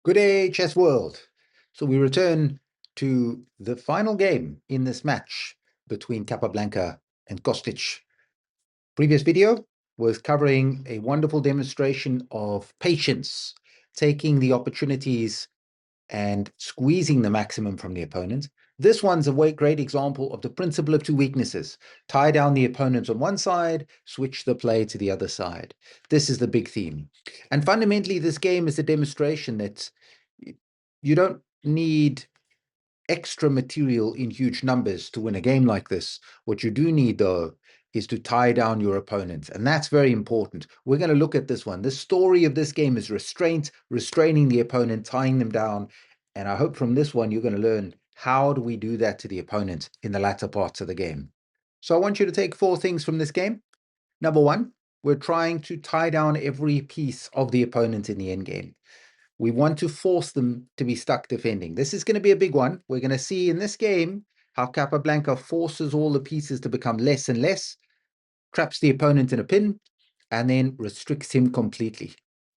Good day, chess world. So we return to the final game in this match between Capablanca and Kostics. Previous video was covering a wonderful demonstration of patience, taking the opportunities and squeezing the maximum from the opponent. This one's a great example of the principle of two weaknesses. Tie down the opponent on one side, switch the play to the other side. This is the big theme. And fundamentally, this game is a demonstration that you don't need extra material in huge numbers to win a game like this. What you do need, though, is to tie down your opponent. And that's very important. We're going to look at this one. The story of this game is restraint, restraining the opponent, tying them down. And I hope from this one, you're going to learn how do we do that to the opponent in the latter parts of the game. So I want you to take 4 things from this game. Number 1, we're trying to tie down every piece of the opponent in the endgame. We want to force them to be stuck defending. This is going to be a big one. We're going to see in this game how Capablanca forces all the pieces to become less and less, traps the opponent in a pin, and then restricts him completely.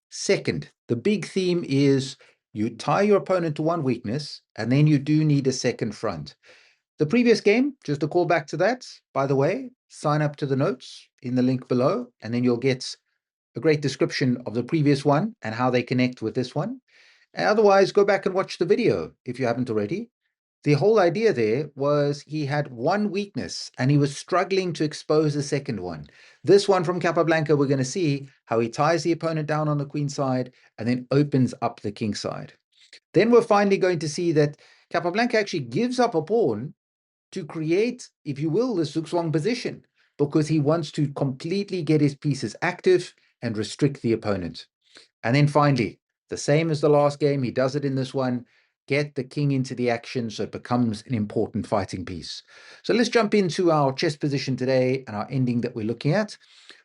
Second, the big theme is you tie your opponent to one weakness, and then you do need a second front. The previous game, just a call back to that, by the way, sign up to the notes in the link below, and then you'll get a great description of the previous one and how they connect with this one. And otherwise, go back and watch the video if you haven't already. The whole idea there was he had one weakness and he was struggling to expose the second one. This one from Capablanca, we're going to see how he ties the opponent down on the queen side and then opens up the king side. Then we're finally going to see that Capablanca actually gives up a pawn to create, if you will, the zugzwang position, because he wants to completely get his pieces active and restrict the opponent. And then finally, the same as the last game, he does it in this one, get the king into the action so it becomes an important fighting piece. So let's jump into our chess position today and our ending that we're looking at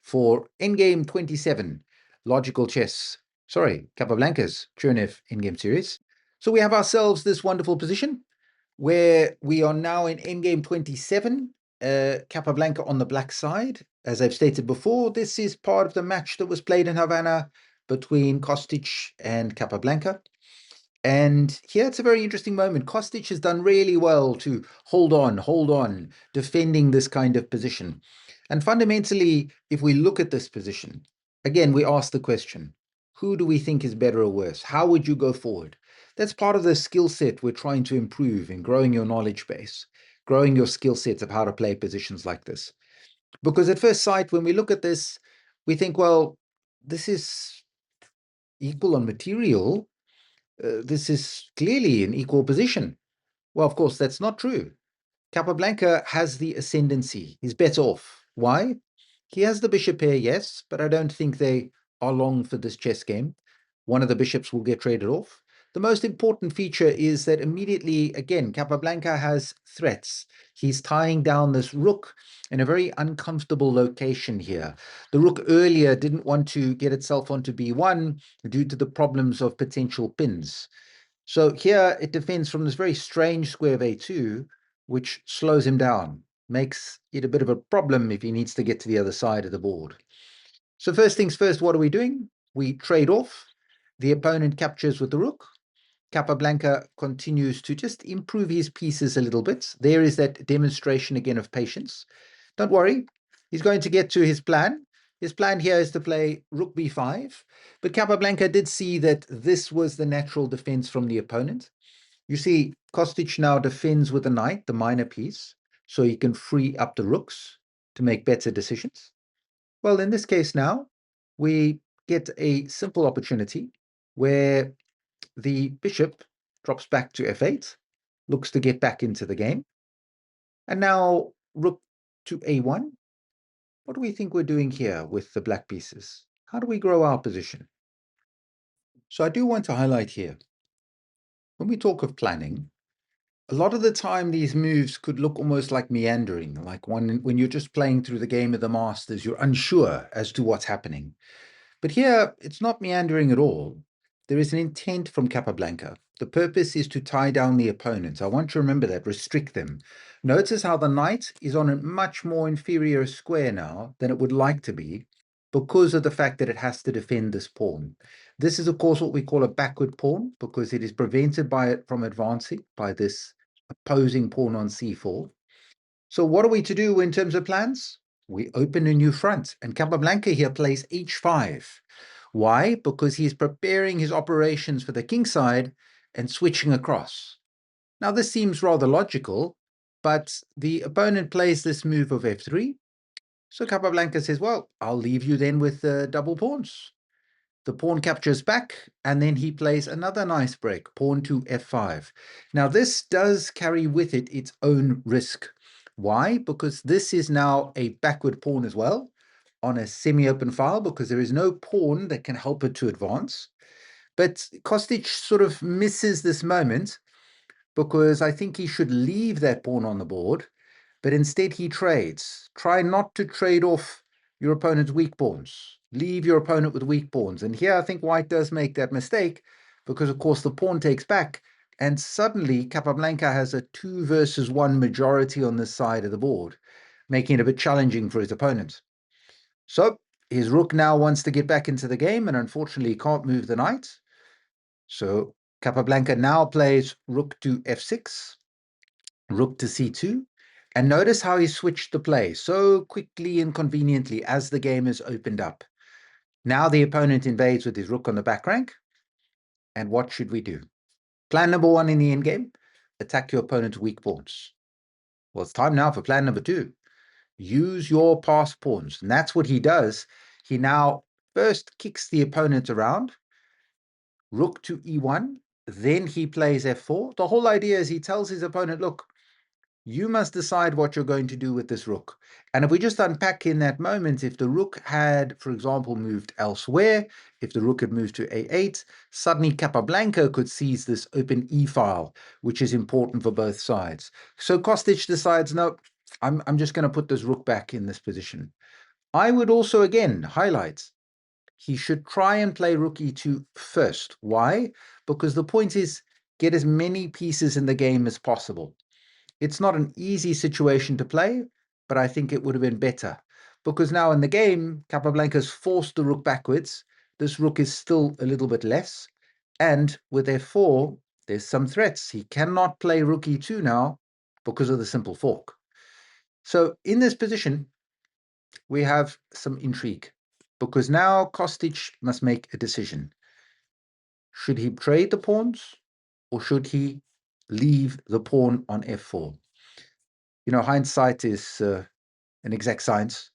for Endgame 27, Logical Chess. Sorry, Capablanca's Chernev Endgame series. So we have ourselves this wonderful position where we are now in Endgame 27, Capablanca on the black side. As I've stated before, this is part of the match that was played in Havana between Kostics and Capablanca. And here it's a very interesting moment. Kostics has done really well to hold on, defending this kind of position. And fundamentally, if we look at this position, again, we ask the question, who do we think is better or worse? How would you go forward? That's part of the skill set we're trying to improve in growing your knowledge base, growing your skill sets of how to play positions like this. Because at first sight, when we look at this, we think, well, this is equal on material. This is clearly an equal position. Well, of course, that's not true. Capablanca has the ascendancy. He's better off. Why? He has the bishop pair, yes, but I don't think they are long for this chess game. One of the bishops will get traded off. The most important feature is that immediately, again, Capablanca has threats. He's tying down this rook in a very uncomfortable location here. The rook earlier didn't want to get itself onto b1 due to the problems of potential pins. So here it defends from this very strange square of a2, which slows him down, makes it a bit of a problem if he needs to get to the other side of the board. So first things first, what are we doing? We trade off. The opponent captures with the rook. Capablanca continues to just improve his pieces a little bit. There is that demonstration again of patience. Don't worry, he's going to get to his plan. His plan here is to play rook b5, but Capablanca did see that this was the natural defense from the opponent. You see, Kostics now defends with the knight, the minor piece, so he can free up the rooks to make better decisions. Well, in this case now, we get a simple opportunity where the bishop drops back to f8, looks to get back into the game. And now rook to a1. What do we think we're doing here with the black pieces? How do we grow our position? So I do want to highlight here, when we talk of planning, a lot of the time these moves could look almost like meandering, like when you're just playing through the game of the masters, you're unsure as to what's happening. But here, it's not meandering at all. There is an intent from Capablanca. The purpose is to tie down the opponents. I want you to remember that, restrict them. Notice how the knight is on a much more inferior square now than it would like to be, because of the fact that it has to defend this pawn. This is, of course, what we call a backward pawn because it is prevented by it from advancing by this opposing pawn on c4. So what are we to do in terms of plans? We open a new front, and Capablanca here plays h5. Why? Because he's preparing his operations for the kingside and switching across. Now, this seems rather logical, but the opponent plays this move of f3. So Capablanca says, well, I'll leave you then with double pawns. The pawn captures back, and then he plays another nice break, pawn to f5. Now, this does carry with it its own risk. Why? Because this is now a backward pawn as well on a semi-open file because there is no pawn that can help it to advance. But Kostics sort of misses this moment because I think he should leave that pawn on the board, but instead he trades. Try not to trade off your opponent's weak pawns. Leave your opponent with weak pawns. And here I think white does make that mistake because, of course, the pawn takes back, and suddenly Capablanca has a 2 versus 1 majority on this side of the board, making it a bit challenging for his opponent. So his rook now wants to get back into the game, and unfortunately he can't move the knight. So Capablanca now plays rook to f6, rook to c2, and notice how he switched the play so quickly and conveniently as the game is opened up. Now the opponent invades with his rook on the back rank, and what should we do? Plan number 1 in the endgame, attack your opponent's weak pawns. Well, it's time now for plan number 2. Use your passed pawns, and that's what he does. He now first kicks the opponent around, rook to e1, then he plays f4. The whole idea is he tells his opponent, look, you must decide what you're going to do with this rook. And if we just unpack in that moment, if the rook had, for example, moved elsewhere, if the rook had moved to a8, suddenly Capablanca could seize this open e file, which is important for both sides. So Kostics decides, no, I'm just going to put this rook back in this position. I would also, again, highlight he should try and play rook e2 first. Why? Because the point is get as many pieces in the game as possible. It's not an easy situation to play, but I think it would have been better. Because now in the game, Capablanca's forced the rook backwards. This rook is still a little bit less. And with f4, there's some threats. He cannot play rook e2 now because of the simple fork. So in this position, we have some intrigue. Because now Kostics must make a decision. Should he trade the pawns or should he leave the pawn on f4? You know, hindsight is an exact science.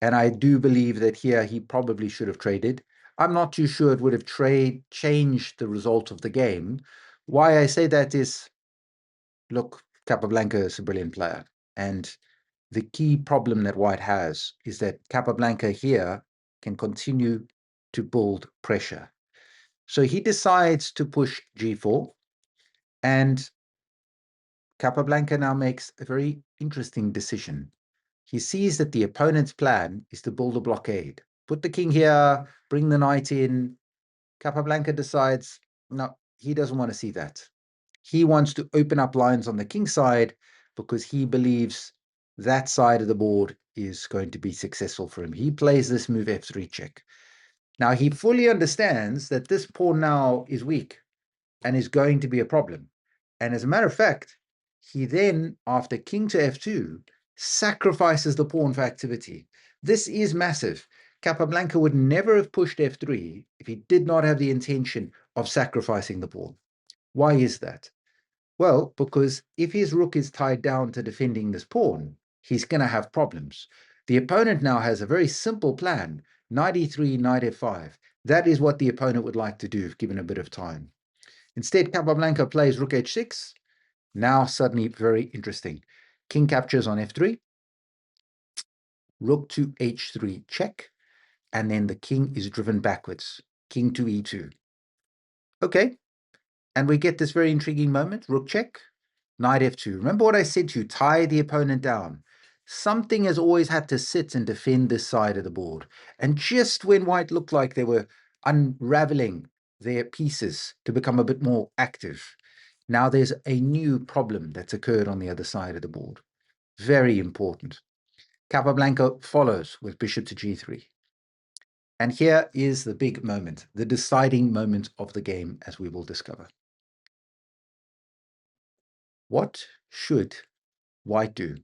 And I do believe that here he probably should have traded. I'm not too sure it would have changed the result of the game. Why I say that is, look, Capablanca is a brilliant player. And the key problem that white has is that Capablanca here can continue to build pressure. So he decides to push g4, and Capablanca now makes a very interesting decision. He sees that the opponent's plan is to build a blockade. Put the king here, bring the knight in. Capablanca decides, no, he doesn't want to see that. He wants to open up lines on the king side because he believes that side of the board is going to be successful for him. He plays this move f3 check. Now, he fully understands that this pawn now is weak and is going to be a problem. And as a matter of fact, he then, after king to f2, sacrifices the pawn for activity. This is massive. Capablanca would never have pushed f3 if he did not have the intention of sacrificing the pawn. Why is that? Well, because if his rook is tied down to defending this pawn, he's going to have problems. The opponent now has a very simple plan, knight e3, knight f5. That is what the opponent would like to do if given a bit of time. Instead, Capablanca plays rook h6. Now suddenly very interesting. King captures on f3. Rook to h3 check. And then the king is driven backwards. King to e2. Okay. And we get this very intriguing moment. Rook check. Knight f2. Remember what I said to you, tie the opponent down. Something has always had to sit and defend this side of the board. And just when white looked like they were unraveling their pieces to become a bit more active, now there's a new problem that's occurred on the other side of the board. Very important. Capablanca follows with bishop to g3. And here is the big moment, the deciding moment of the game, as we will discover. What should white do?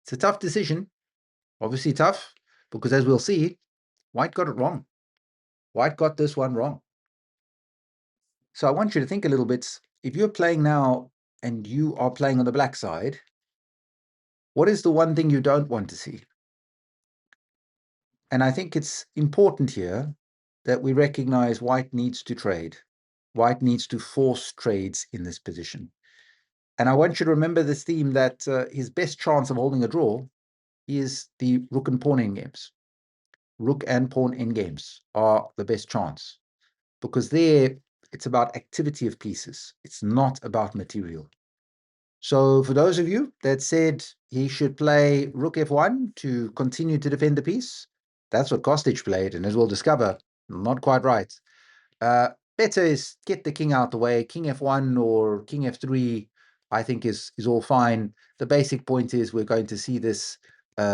It's a tough decision, obviously tough, because as we'll see, white got it wrong. White got this one wrong. So I want you to think a little bit. If you're playing now and you are playing on the black side, what is the one thing you don't want to see? And I think it's important here that we recognize white needs to trade. White needs to force trades in this position. And I want you to remember this theme that his best chance of holding a draw is the rook and pawn endgames. Rook and pawn endgames are the best chance, because there it's about activity of pieces. It's not about material. So for those of you that said he should play rook f1 to continue to defend the piece, that's what Kostics played, and as we'll discover, not quite right. Better is get the king out the way. King f1 or king f3, I think is all fine. The basic point is we're going to see this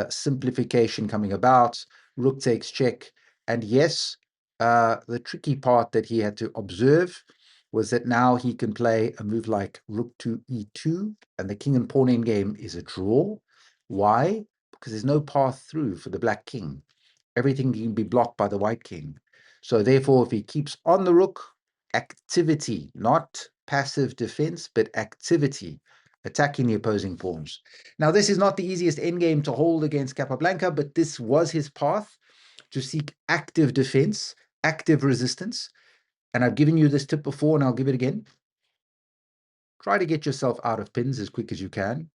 simplification coming about. Rook takes check. And yes, the tricky part that he had to observe was that now he can play a move like rook to e2, and the king and pawn endgame is a draw. Why? Because there's no path through for the black king. Everything can be blocked by the white king. So therefore, if he keeps on the rook, activity, not passive defense, but activity, attacking the opposing pawns. Now, this is not the easiest endgame to hold against Capablanca, but this was his path to seek active defense, active resistance. And I've given you this tip before, and I'll give it again. Try to get yourself out of pins as quick as you can.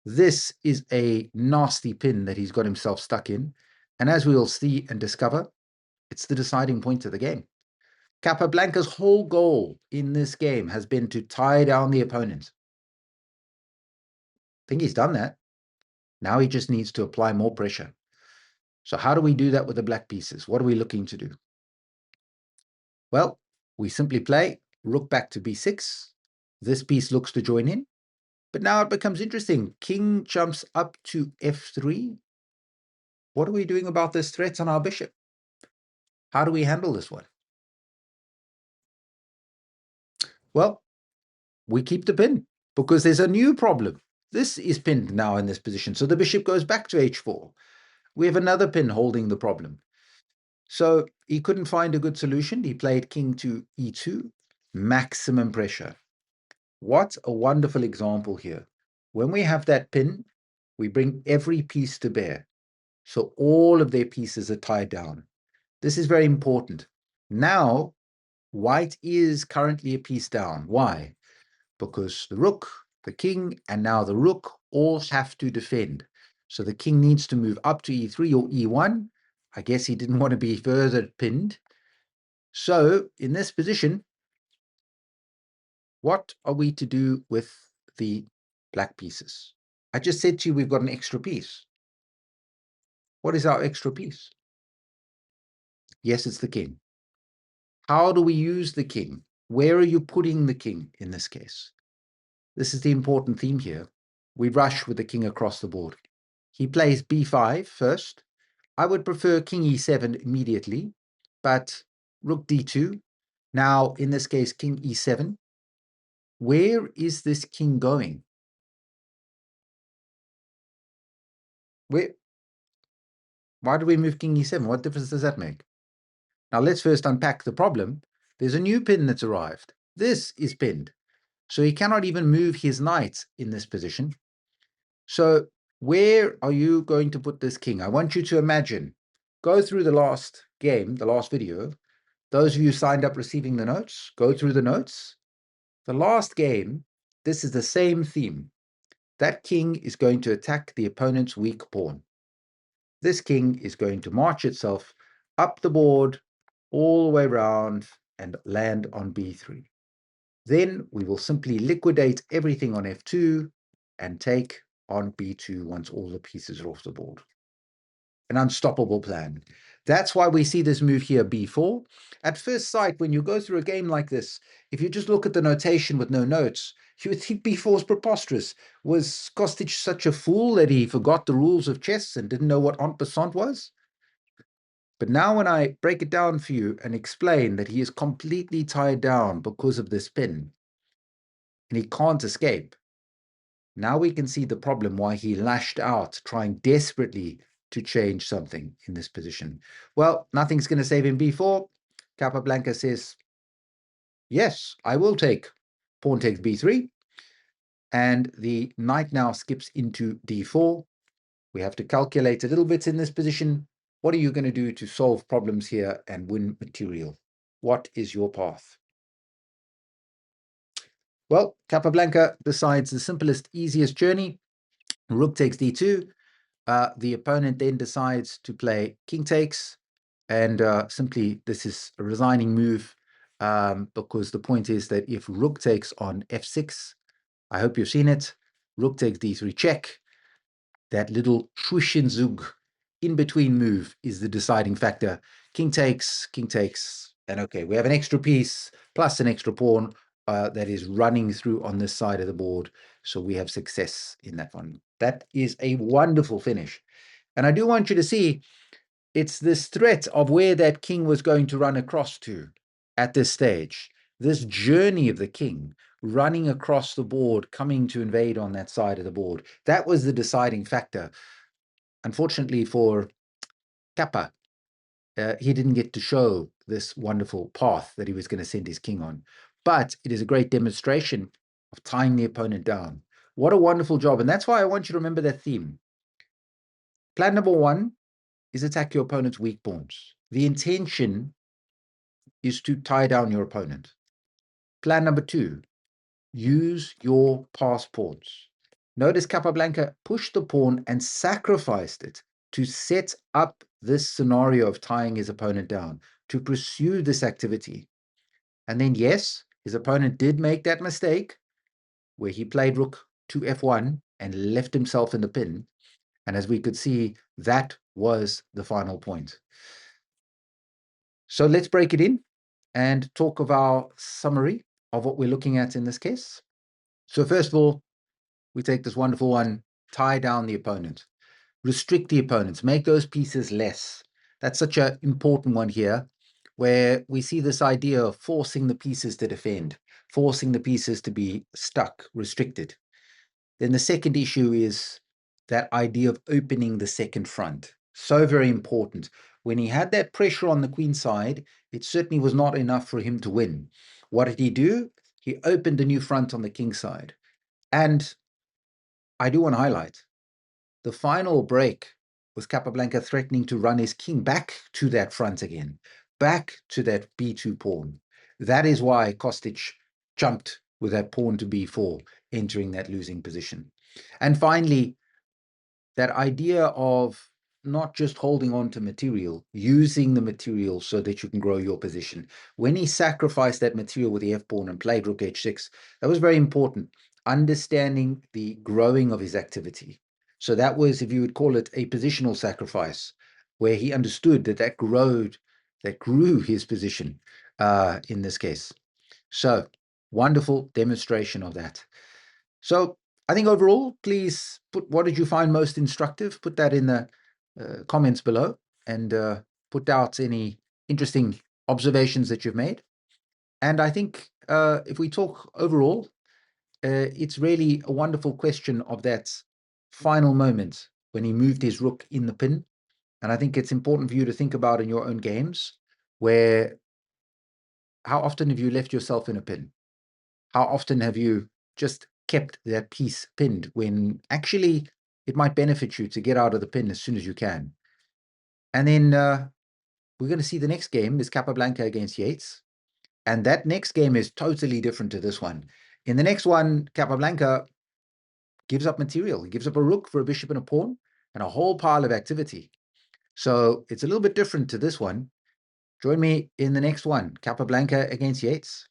This is a nasty pin that he's got himself stuck in. And as we will see and discover, it's the deciding point of the game. Capablanca's whole goal in this game has been to tie down the opponent. I think he's done that. Now he just needs to apply more pressure. So how do we do that with the black pieces? What are we looking to do? Well, we simply play rook back to b6. This piece looks to join in. But now it becomes interesting. King jumps up to f3. What are we doing about this threat on our bishop? How do we handle this one? Well, we keep the pin because there's a new problem. This is pinned now in this position. So the bishop goes back to h4. We have another pin holding the problem. So he couldn't find a good solution. He played king to e2, maximum pressure. What a wonderful example here. When we have that pin, we bring every piece to bear. So all of their pieces are tied down. This is very important. Now, white is currently a piece down. Why? Because the rook, the king, and now the rook all have to defend. So the king needs to move up to e3 or e1. I guess he didn't want to be further pinned. So in this position, what are we to do with the black pieces? I just said to you we've got an extra piece. What is our extra piece? Yes, it's the king. How do we use the king? Where are you putting the king in this case? This is the important theme here. We rush with the king across the board. He plays b5 first. I would prefer king e7 immediately, but rook d2. Now, in this case, king e7. Where is this king going? Why do we move king e7? What difference does that make? Now, let's first unpack the problem. There's a new pin that's arrived. This is pinned. So he cannot even move his knight in this position. So where are you going to put this king? I want you to imagine. Go through the last game, the last video. Those of you signed up receiving the notes, go through the notes. The last game, this is the same theme. That king is going to attack the opponent's weak pawn. This king is going to march itself up the board, all the way around, and land on b3. Then we will simply liquidate everything on f2 and take on b2 once all the pieces are off the board. An unstoppable plan. That's why we see this move here, b4. At first sight, when you go through a game like this, if you just look at the notation with no notes, you would think b4 is preposterous. Was Kostics such a fool that he forgot the rules of chess and didn't know what en passant was? But now when I break it down for you and explain that he is completely tied down because of this pin, and he can't escape, now we can see the problem why he lashed out, trying desperately to change something in this position. Well, nothing's going to save him b4. Capablanca says, yes, I will take pawn takes b3. And the knight now skips into d4. We have to calculate a little bit in this position. What are you going to do to solve problems here and win material? What is your path? Well, Capablanca decides the simplest, easiest journey. Rook takes d2. The opponent then decides to play king takes. And simply, this is a resigning move because the point is that if rook takes on f6, I hope you've seen it, rook takes d3 check. That little zug in between move is the deciding factor. King takes, and okay, we have an extra piece plus an extra pawn that is running through on this side of the board. So we have success in that one. That is a wonderful finish. And I do want you to see it's this threat of where that king was going to run across to at this stage. This journey of the king running across the board, coming to invade on that side of the board. That was the deciding factor. Unfortunately for Kappa, he didn't get to show this wonderful path that he was going to send his king on. But it is a great demonstration of tying the opponent down. What a wonderful job. And that's why I want you to remember that theme. Plan number one is attack your opponent's weak pawns. The intention is to tie down your opponent. Plan number two, use your pass pawns. Notice Capablanca pushed the pawn and sacrificed it to set up this scenario of tying his opponent down, to pursue this activity. And then, yes, his opponent did make that mistake where he played rook to f1 and left himself in the pin. And as we could see, that was the final point. So let's break it in and talk of our summary of what we're looking at in this case. So first of all, we take this wonderful one, tie down the opponent, restrict the opponents, make those pieces less. That's such an important one here, where we see this idea of forcing the pieces to defend, forcing the pieces to be stuck, restricted. Then the second issue is that idea of opening the second front. So very important. When he had that pressure on the queen side, it certainly was not enough for him to win. What did he do? He opened a new front on the king side. And I do want to highlight, the final break was Capablanca threatening to run his king back to that front again, back to that b2 pawn. That is why Kostics jumped with that pawn to b4, entering that losing position. And finally, that idea of not just holding on to material, using the material so that you can grow your position. When he sacrificed that material with the f-pawn and played rook h6, that was very important, understanding the growing of his activity. So that was, if you would call it, a positional sacrifice, where he understood that grew his position in this case. So wonderful demonstration of that. So I think overall, please put what did you find most instructive? Put that in the comments below and put out any interesting observations that you've made. And I think if we talk overall, it's really a wonderful question of that final moment when he moved his rook in the pin. And I think it's important for you to think about in your own games, where how often have you left yourself in a pin? How often have you just kept that piece pinned when actually it might benefit you to get out of the pin as soon as you can? And then we're going to see the next game is Capablanca against Yates. And that next game is totally different to this one. In the next one, Capablanca gives up material. He gives up a rook for a bishop and a pawn and a whole pile of activity. So it's a little bit different to this one. Join me in the next one, Capablanca against Yates.